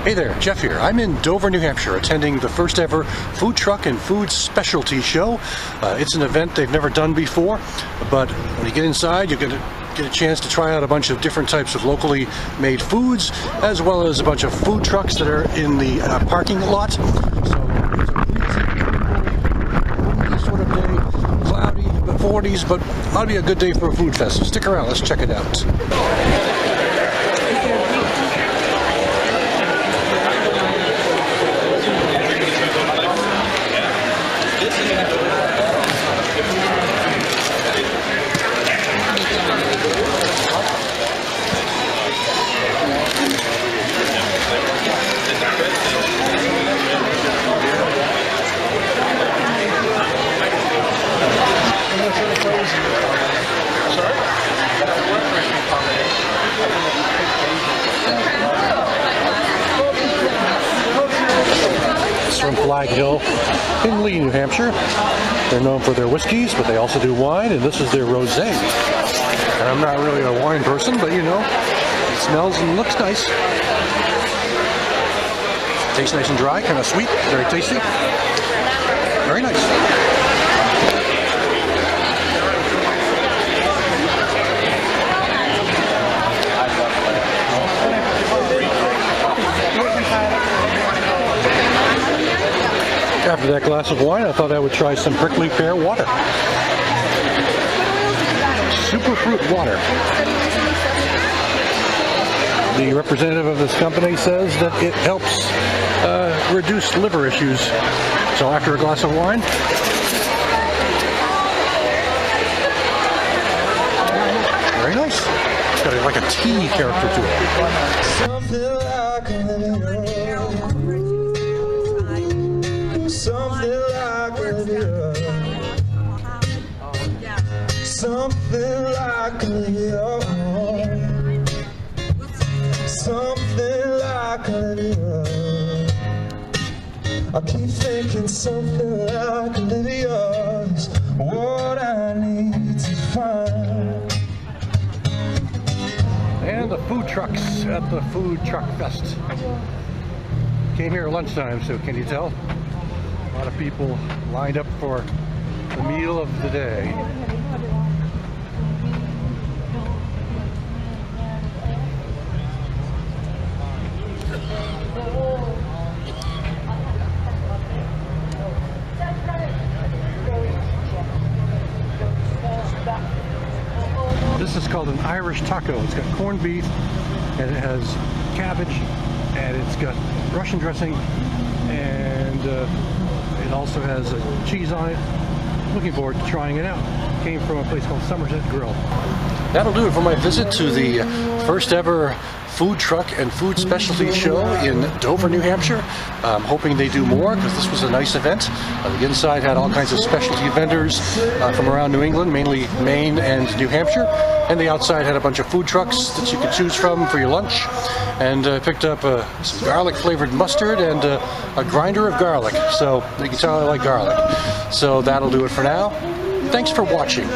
Hey there, Jeff here. I'm in Dover, New Hampshire, attending the first ever food truck and food specialty show. It's an event they've never done before, but when you get inside, you're going to get a chance to try out a bunch of different types of locally made foods, as well as a bunch of food trucks that are in the parking lot. So it's a windy sort of day, cloudy, 40s, but ought to be a good day for a food fest. So stick around, let's check it out. From Flag Hill in Lee, New Hampshire. They're known for their whiskeys, but they also do wine, and this is their rosé. And I'm not really a wine person, but you know, it smells and looks nice. Tastes nice and dry, kind of sweet, very tasty. Very nice. After that glass of wine, I thought I would try some prickly pear water. Superfruit water. The representative of this company says that it helps reduce liver issues. So after a glass of wine, very nice. It's got like a tea character to it. Something like a I keep thinking something like Lydia's what I need to find. And the food trucks at the Food Truck Fest. Came here at lunchtime, so can you tell? A lot of people lined up for the meal of the day. This is called an Irish taco. It's got corned beef, and it has cabbage, and it's got Russian dressing, and it also has cheese on it. Looking forward to trying it out. Came from a place called Somerset Grill. That'll do it for my visit to the first ever food truck and food specialty show in Dover, New Hampshire. I'm hoping they do more because this was a nice event. The inside had all kinds of specialty vendors from around New England, mainly Maine and New Hampshire. And the outside had a bunch of food trucks that you could choose from for your lunch. And picked up some garlic flavored mustard and a grinder of garlic. So you can tell I like garlic. So that'll do it for now. Thanks for watching.